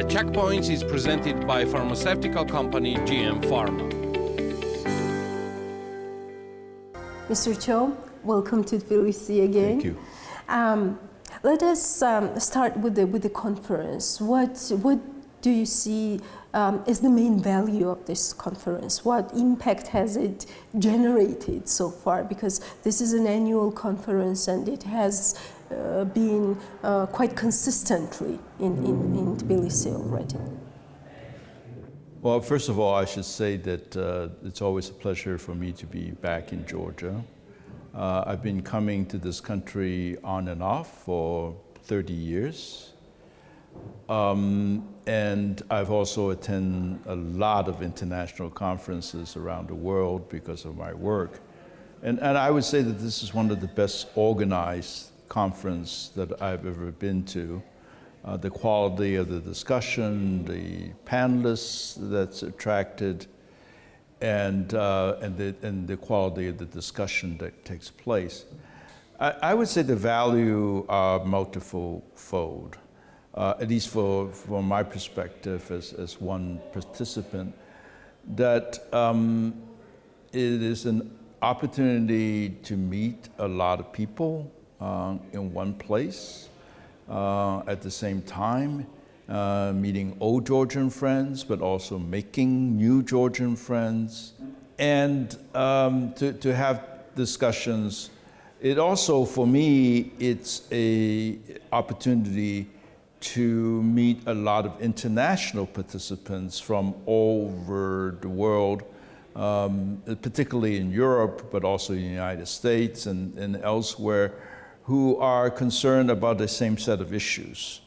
Checkpoints is presented by pharmaceutical company GM Pharma. Mr. Chow, welcome to Tbilisi again. Thank you. Let us start with the conference. What do you see is the main value of this conference? What impact has it generated so far? Because this is an annual conference and it has been quite consistently in Tbilisi already. Well, first of all, I should say that it's always a pleasure for me to be back in Georgia. I've been coming to this country on and off for 30 years. And I've also attended a lot of international conferences around the world because of my work. And I would say that this is one of the best organized conferences that I've ever been to. The quality of the discussion, the panelists that's attracted, and the quality of the discussion that takes place. I would say the value are multifold, at least from my perspective as one participant, that it is an opportunity to meet a lot of people in one place at the same time, meeting old Georgian friends, but also making new Georgian friends, and to have discussions. It also, for me, it's an opportunity to meet a lot of international participants from all over the world, particularly in Europe, but also in the United States and elsewhere, who are concerned about the same set of issues.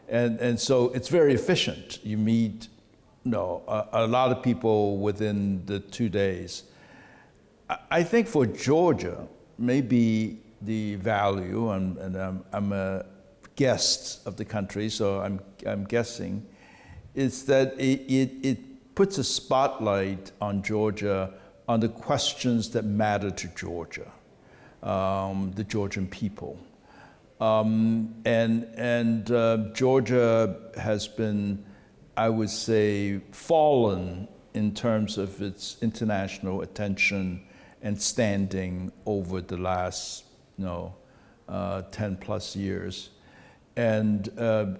And so it's very efficient. You meet a lot of people within the 2 days. I think for Georgia, maybe the value, and I'm a guest of the country, so I'm guessing, is that it puts a spotlight on Georgia, on the questions that matter to Georgia, the Georgian people. Georgia has been, I would say, fallen in terms of its international attention and standing over the last 10 plus years. And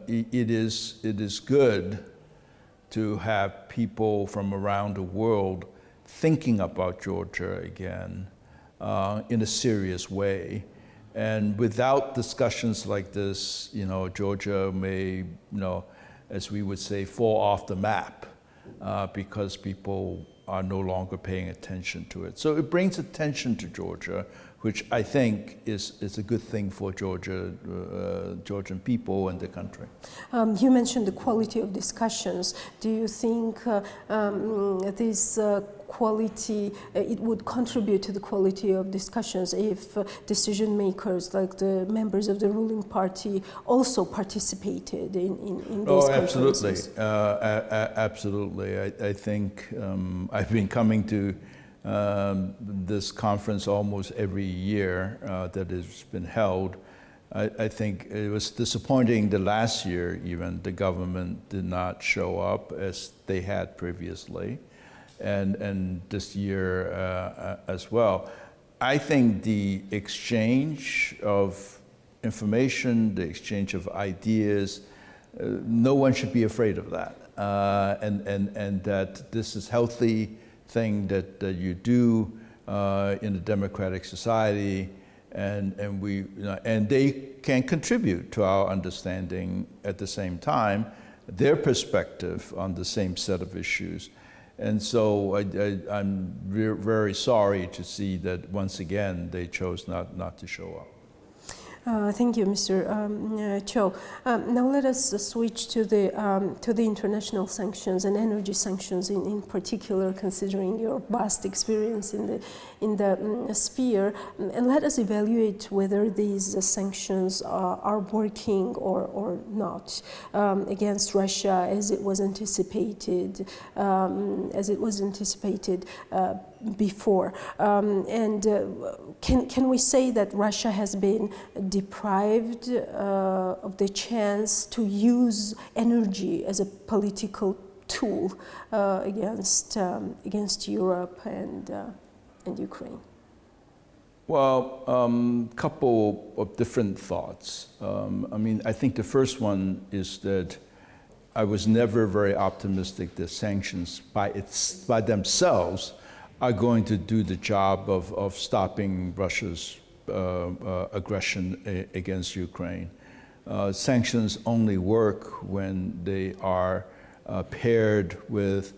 it is good to have people from around the world thinking about Georgia again in a serious way. And without discussions like this, Georgia may, as we would say, fall off the map because people are no longer paying attention to it. So it brings attention to Georgia, which I think is a good thing for Georgian people and the country. You mentioned the quality of discussions. Do you think this quality, it would contribute to the quality of discussions if decision makers, like the members of the ruling party, also participated in these conferences? Absolutely. I think I've been coming to this conference almost every year that has been held. I think it was disappointing the last year even the government did not show up as they had previously, and this year as well. I think the exchange of information, the exchange of ideas, no one should be afraid of that, and that this is healthy thing that you do in a democratic society, and they can contribute to our understanding at the same time, their perspective on the same set of issues. And so I'm very sorry to see that once again they chose not to show up. Thank you, Mr. Chow. Now let us switch to the international sanctions and energy sanctions in particular, considering your vast experience in the sphere, and let us evaluate whether these sanctions are working or not against Russia as it was anticipated. before. Can we say that Russia has been deprived of the chance to use energy as a political tool against Europe and Ukraine? Well, couple of different thoughts. I think the first one is that I was never very optimistic that sanctions by themselves are going to do the job of stopping Russia's aggression against Ukraine. Sanctions only work when they are paired with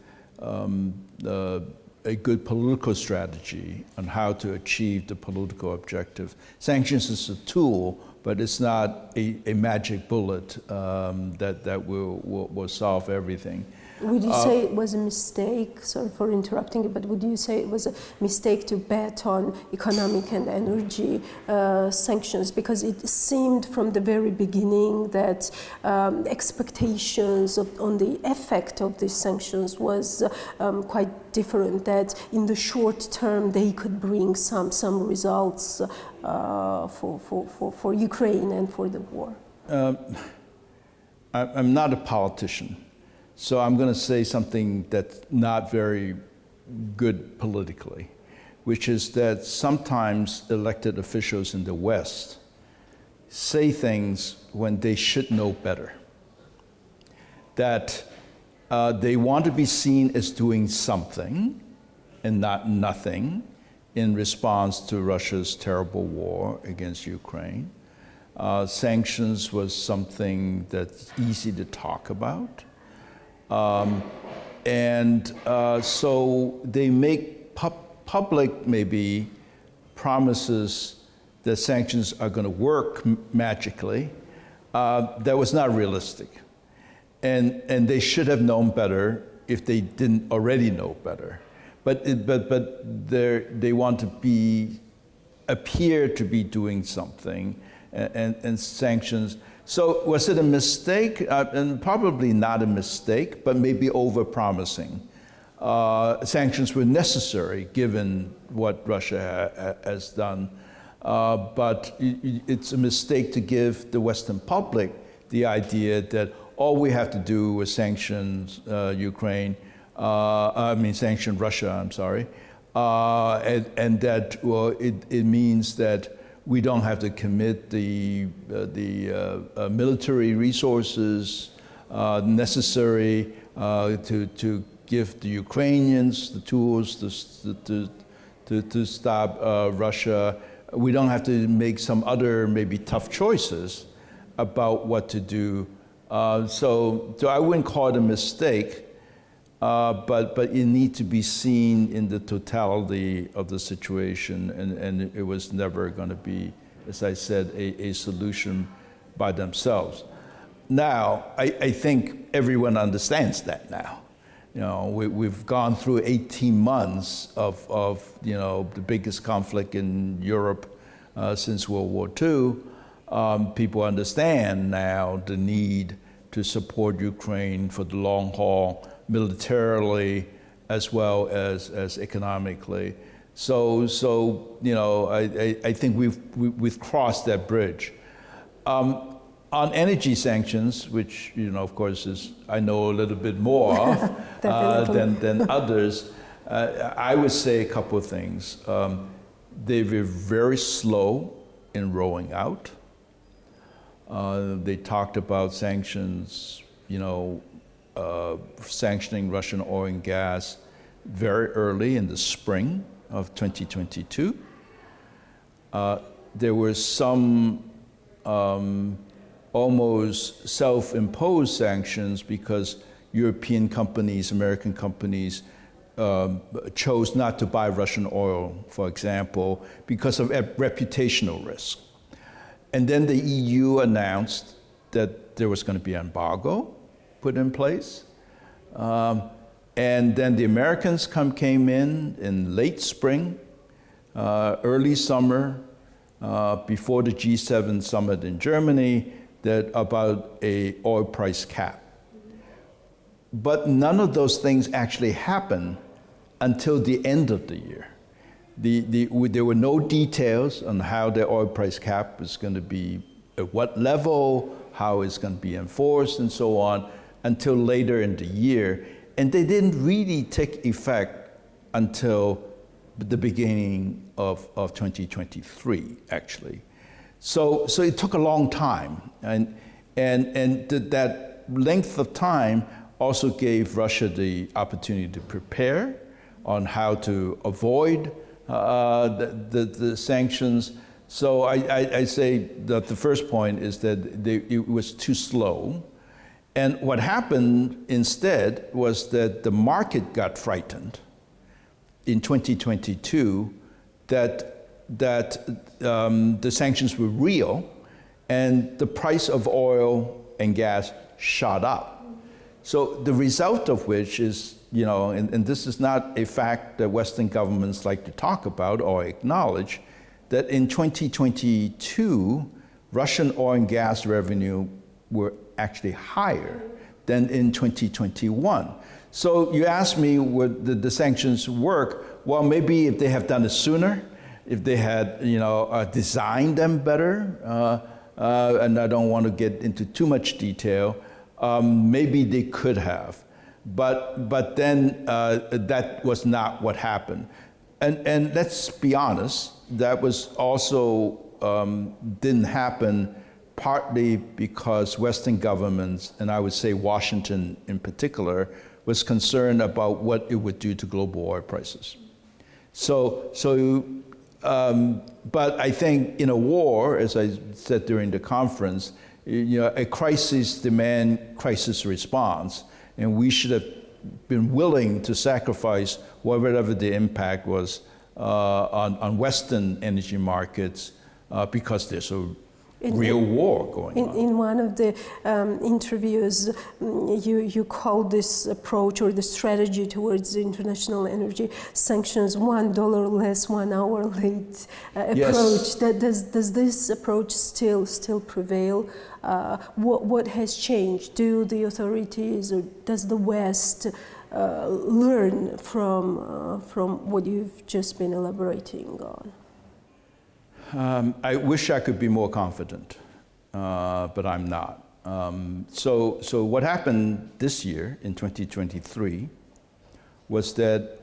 a good political strategy on how to achieve the political objective. Sanctions is a tool, but it's not a magic bullet that will solve everything. Would you say it was a mistake, sorry for interrupting you, but would you say it was a mistake to bet on economic and energy sanctions? Because it seemed from the very beginning that expectations on the effect of these sanctions was quite different, that in the short term they could bring some results for Ukraine and for the war. I'm not a politician. So I'm going to say something that's not very good politically, which is that sometimes elected officials in the West say things when they should know better. That they want to be seen as doing something and not nothing in response to Russia's terrible war against Ukraine. Sanctions was something that's easy to talk about. So they make public maybe promises that sanctions are going to work magically. That was not realistic. And they should have known better if they didn't already know better. But they want to appear to be doing something, and sanctions. So was it a mistake? And probably not a mistake, but maybe over-promising. Sanctions were necessary given what Russia has done. But it's a mistake to give the Western public the idea that all we have to do is sanction sanction Russia, I'm sorry. And that, well, it means that we don't have to commit the military resources necessary to give the Ukrainians the tools to stop Russia. We don't have to make some other maybe tough choices about what to do. So I wouldn't call it a mistake. But it needs to be seen in the totality of the situation, and it was never going to be, as I said, a solution by themselves. Now, I think everyone understands that now. We've gone through 18 months of the biggest conflict in Europe since World War II. People understand now the need to support Ukraine for the long haul, militarily as well as economically. So I think we've crossed that bridge. On energy sanctions, which of course is I know a little bit more of than others, I would say a couple of things. They were very slow in rolling out. They talked about sanctions, sanctioning Russian oil and gas very early in the spring of 2022. There were some almost self-imposed sanctions because European companies, American companies chose not to buy Russian oil, for example, because of reputational risk. And then the EU announced that there was going to be an embargo put in place. And then the Americans came in late spring, early summer, before the G7 summit in Germany, that about a oil price cap. But none of those things actually happened until the end of the year. There were no details on how the oil price cap is going to be, at what level, how it's going to be enforced, and so on, until later in the year. And they didn't really take effect until the beginning of 2023, actually. So it took a long time, and that length of time also gave Russia the opportunity to prepare on how to avoid the sanctions. So I say that the first point is that it was too slow. And what happened instead was that the market got frightened in 2022 that the sanctions were real, and the price of oil and gas shot up. So the result of which is, and this is not a fact that Western governments like to talk about or acknowledge, that in 2022, Russian oil and gas revenue were actually higher than in 2021. So you ask me, would the sanctions work? Well, maybe if they have done it sooner, if they had, designed them better, and I don't want to get into too much detail, maybe they could have. But then that was not what happened. And let's be honest, that was also didn't happen partly because Western governments, and I would say Washington in particular, was concerned about what it would do to global oil prices. But I think in a war, as I said during the conference, a crisis demand crisis response, and we should have been willing to sacrifice whatever the impact was on Western energy markets because there's a real war going on. In one of the interviews, you called this approach or the strategy towards the international energy sanctions $1 less, 1 hour late approach. Yes. Does this approach still prevail? What has changed? Do the authorities or does the West learn from what you've just been elaborating on? I wish I could be more confident, but I'm not. So what happened this year in 2023 was that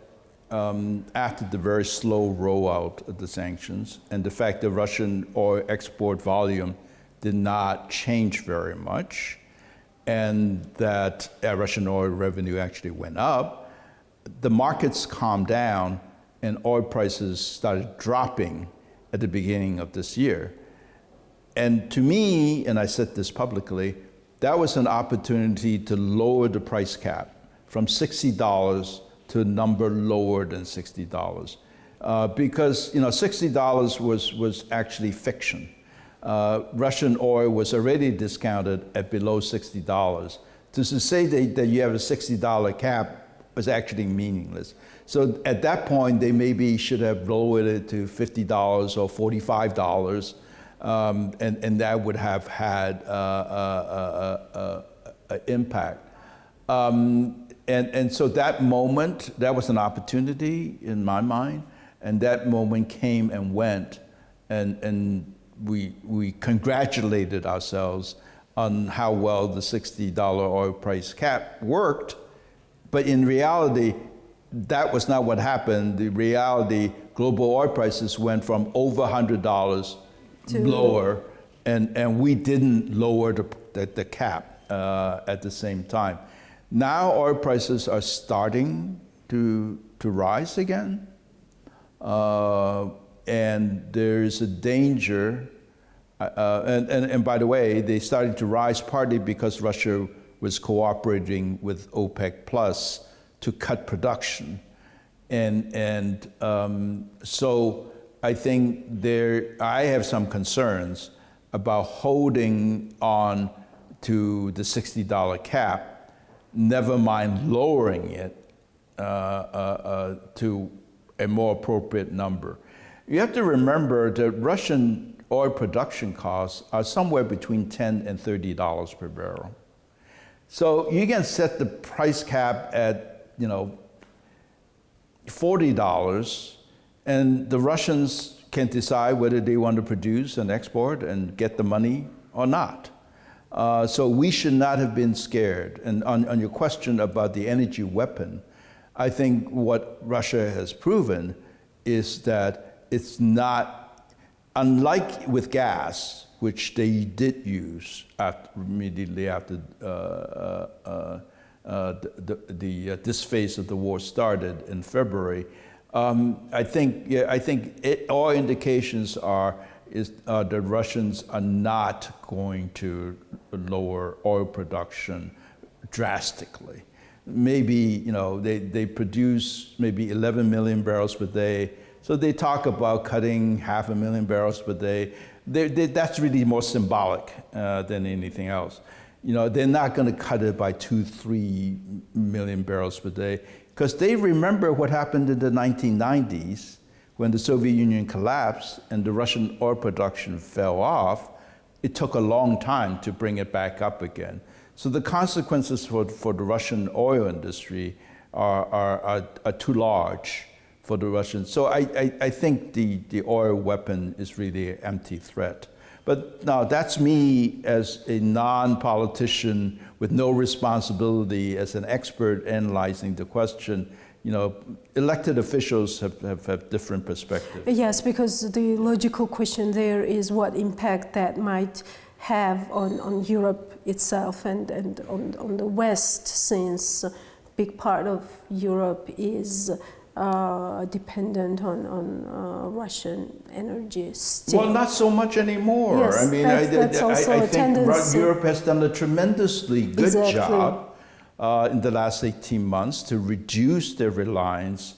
after the very slow rollout of the sanctions and the fact that Russian oil export volume did not change very much, and that Russian oil revenue actually went up, the markets calmed down and oil prices started dropping at the beginning of this year. And to me, and I said this publicly, that was an opportunity to lower the price cap from $60 to a number lower than $60. Because $60 was actually fiction. Russian oil was already discounted at below $60. To say that you have a $60 cap was actually meaningless. So at that point, they maybe should have lowered it to $50 or $45, and that would have had an impact. And so that moment, that was an opportunity in my mind, and that moment came and went, and we congratulated ourselves on how well the $60 oil price cap worked, but in reality, that was not what happened. The reality, global oil prices went from over $100 lower, and we didn't lower the cap at the same time. Now oil prices are starting to rise again, and there's a danger. And by the way, they started to rise partly because Russia was cooperating with OPEC Plus to cut production. And so I think I have some concerns about holding on to the $60 cap, never mind lowering it to a more appropriate number. You have to remember that Russian oil production costs are somewhere between $10 and $30 per barrel. So you can set the price cap at, $40, and the Russians can decide whether they want to produce and export and get the money or not. So we should not have been scared. And on your question about the energy weapon, I think what Russia has proven is that it's not, unlike with gas, which they did use immediately after this phase of the war started in February. I think all indications are the Russians are not going to lower oil production drastically. Maybe they produce maybe 11 million barrels per day. So they talk about cutting 500,000 barrels per day. That's really more symbolic than anything else. They're not going to cut it by 2-3 million barrels per day, because they remember what happened in the 1990s when the Soviet Union collapsed and the Russian oil production fell off. It took a long time to bring it back up again. So the consequences for the Russian oil industry are too large for the Russians. So I think the oil weapon is really an empty threat. But now that's me as a non-politician with no responsibility, as an expert analyzing the question. Elected officials have different perspectives. Yes, because the logical question there is what impact that might have on Europe itself and on the West, since a big part of Europe is dependent on Russian energy still. Well, not so much anymore. Yes, I mean, that's also I a think tendency. Europe has done a tremendously good Exactly. job in the last 18 months to reduce their reliance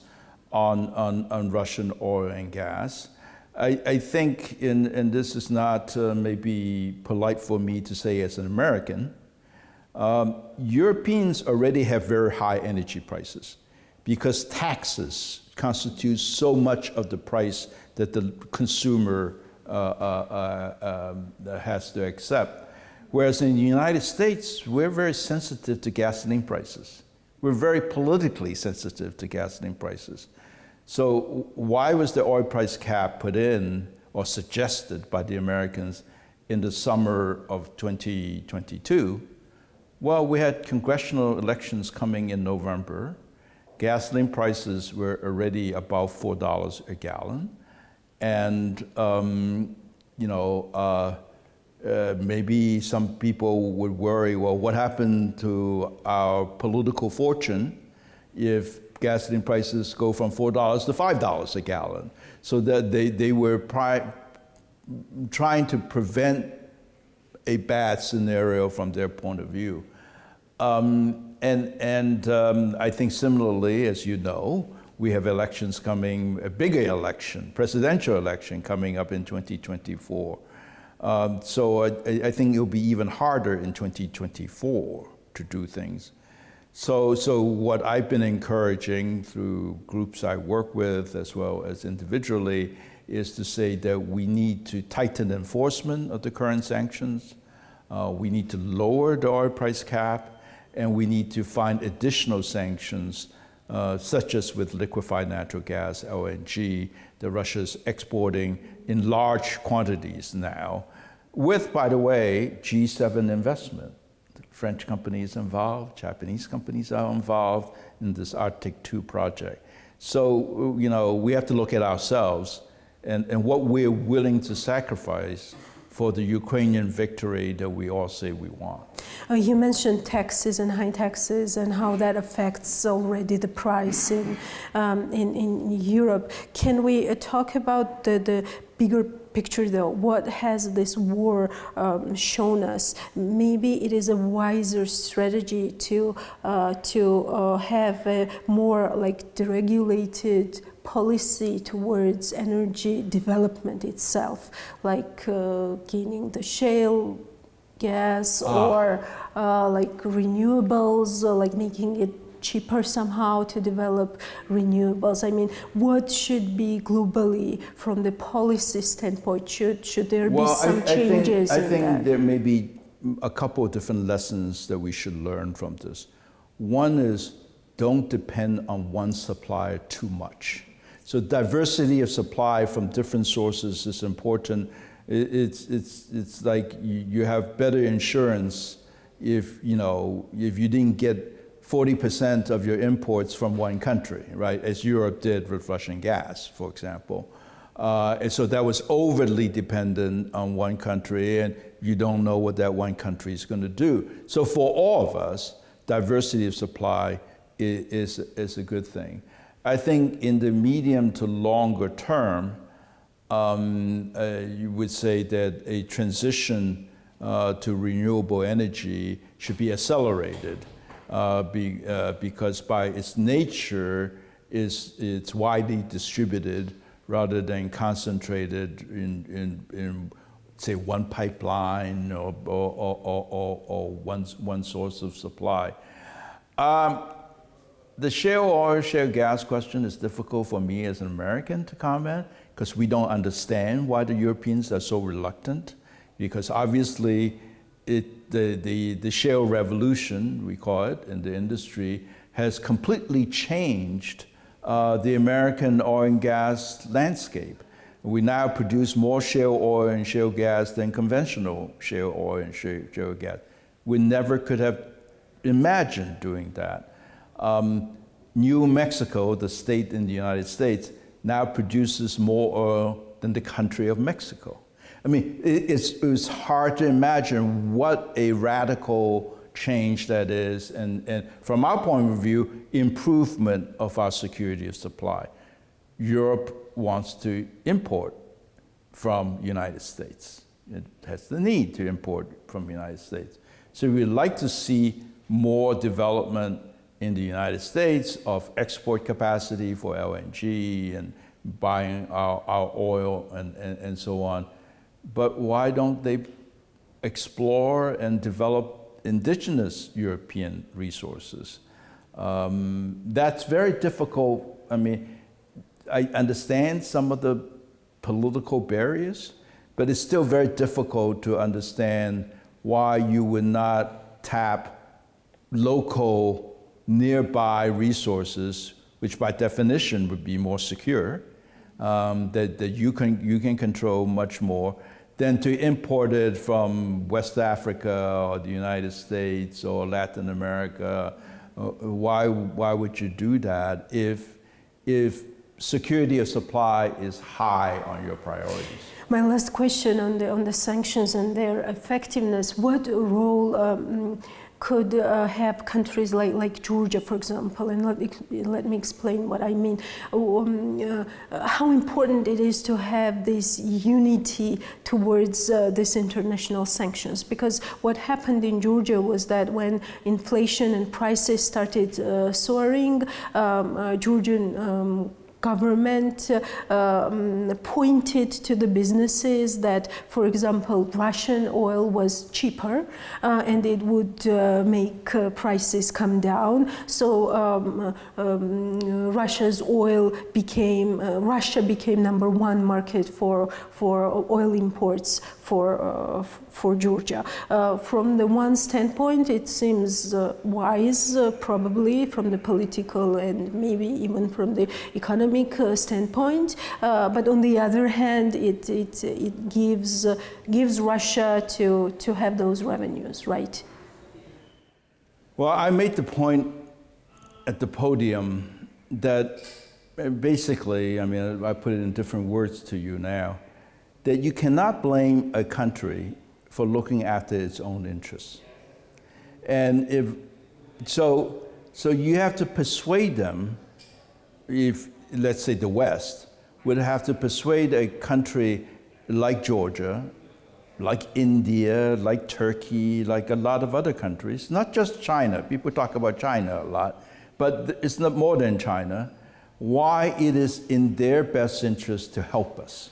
on Russian oil and gas. I think, and this is not maybe polite for me to say as an American, Europeans already have very high energy prices, because taxes constitute so much of the price that the consumer has to accept. Whereas in the United States, we're very sensitive to gasoline prices. We're very politically sensitive to gasoline prices. So why was the oil price cap put in or suggested by the Americans in the summer of 2022? Well, we had congressional elections coming in November. Gasoline prices were already above $4 a gallon. And, maybe some people would worry, well, what happened to our political fortune if gasoline prices go from $4 to $5 a gallon? So that they were trying to prevent a bad scenario from their point of view. I think similarly, as you know, we have elections coming, a bigger election, presidential election coming up in 2024. So I think it'll be even harder in 2024 to do things. So what I've been encouraging through groups I work with as well as individually is to say that we need to tighten enforcement of the current sanctions. We need to lower the oil price cap, and we need to find additional sanctions, such as with liquefied natural gas, LNG, that Russia's exporting in large quantities now, with, by the way, G7 investment. French companies involved, Japanese companies are involved in this Arctic 2 project. So, we have to look at ourselves and what we're willing to sacrifice for the Ukrainian victory that we all say we want. You mentioned taxes and high taxes and how that affects already the price in Europe. Can we talk about the bigger picture, though? What has this war shown us? Maybe it is a wiser strategy to have a more deregulated policy towards energy development itself, like gaining the shale gas or renewables, like making it cheaper somehow to develop renewables. I mean, what should be globally from the policy standpoint? Should there be some changes in that? I think there may be a couple of different lessons that we should learn from this. One is don't depend on one supplier too much. So diversity of supply from different sources is important. It's like you have better insurance if you didn't get 40% of your imports from one country, right? As Europe did with Russian gas, for example. And so that was overly dependent on one country, and you don't know what that one country is going to do. So for all of us, diversity of supply is a good thing. I think in the medium to longer term, you would say that a transition to renewable energy should be accelerated because by its nature, it's widely distributed rather than concentrated in say, one pipeline or one source of supply. The shale oil, shale gas question is difficult for me as an American to comment because we don't understand why the Europeans are so reluctant. Because obviously, the shale revolution, we call it, in the industry, has completely changed the American oil and gas landscape. We now produce more shale oil and shale gas than conventional shale oil and shale gas. We never could have imagined doing that. New Mexico, the state in the United States, now produces more oil than the country of Mexico. I mean, it's hard to imagine what a radical change that is, and from our point of view, improvement of our security of supply. Europe wants to import from the United States. It has the need to import from the United States. So we'd like to see more development in the United States of export capacity for LNG and buying our oil and so on. But why don't they explore and develop indigenous European resources? That's very difficult. I mean, I understand some of the political barriers, but it's still very difficult to understand why you would not tap local nearby resources, which by definition would be more secure, that you can control much more, than to import it from West Africa or the United States or Latin America. Why would you do that if security of supply is high on your priorities? My last question on the sanctions and their effectiveness. What role could have countries like Georgia, for example, and let me explain what I mean. How important it is to have this unity towards these international sanctions, because what happened in Georgia was that when inflation and prices started soaring, Georgian government pointed to the businesses that, for example, Russian oil was cheaper and it would make prices come down. So Russia's oil became, Russia became #1 market for oil imports for Georgia. From the one standpoint, it seems wise, probably from the political and maybe even from the economic standpoint, but on the other hand, it gives Russia to have those revenues, right? Well, I made the point at the podium that basically, I mean, I put it in different words to you now, that you cannot blame a country for looking after its own interests. And so you have to persuade them, if let's say the West would have to persuade a country like Georgia, like India, like Turkey, like a lot of other countries, not just China. People talk about China a lot, but it's not more than China, why it is in their best interest to help us,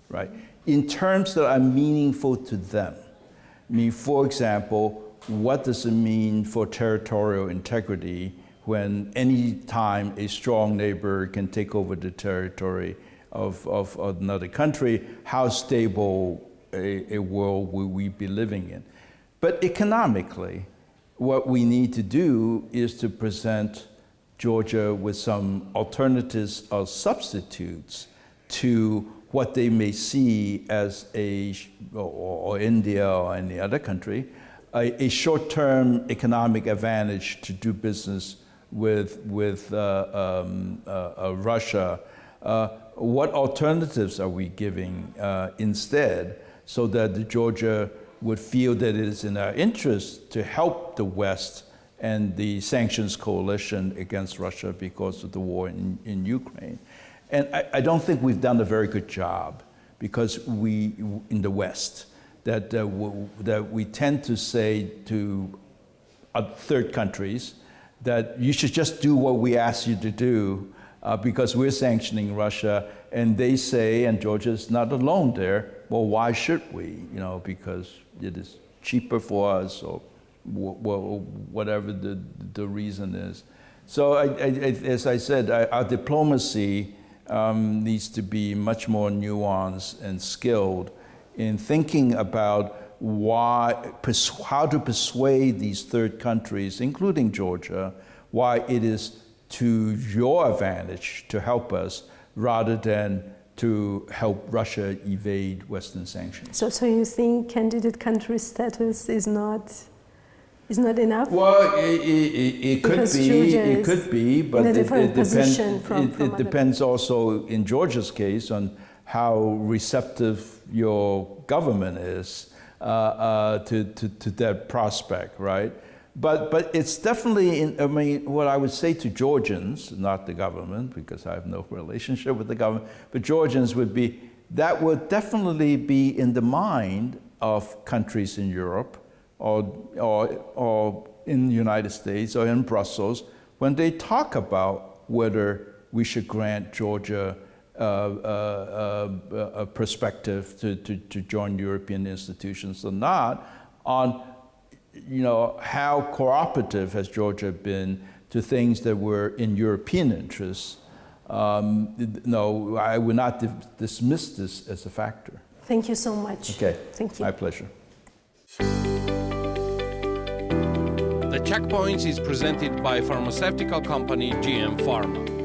right? In terms that are meaningful to them. I mean, for example, what does it mean for territorial integrity when any time a strong neighbor can take over the territory of another country? How stable a world will we be living in? But economically, what we need to do is to present Georgia with some alternatives or substitutes to what they may see as or India or any other country, a short-term economic advantage to do business with Russia. What alternatives are we giving instead, so that Georgia would feel that it is in our interest to help the West and the sanctions coalition against Russia because of the war in Ukraine? And I don't think we've done a very good job, because we, in the West, that we tend to say to third countries that you should just do what we ask you to do because we're sanctioning Russia. And they say, and Georgia's not alone there, well, why should we? Because it is cheaper for us, or whatever the reason is. So as I said, our diplomacy needs to be much more nuanced and skilled in thinking about how to persuade these third countries, including Georgia, why it is to your advantage to help us rather than to help Russia evade Western sanctions. So you think candidate country status is not enough? Well, it could Because be. Georgia It could be, but in a different position from it depends also, in Georgia's case, on how receptive your government is to that prospect, right? But it's definitely, what I would say to Georgians, not the government, because I have no relationship with the government, but Georgians would be, that would definitely be in the mind of countries in Europe or in the United States or in Brussels when they talk about whether we should grant Georgia a perspective to join European institutions or not, on how cooperative has Georgia been to things that were in European interests. No, I would not dismiss this as a factor. Thank you so much. Okay, thank you. my pleasure. The Checkpoints is presented by pharmaceutical company GM Pharma.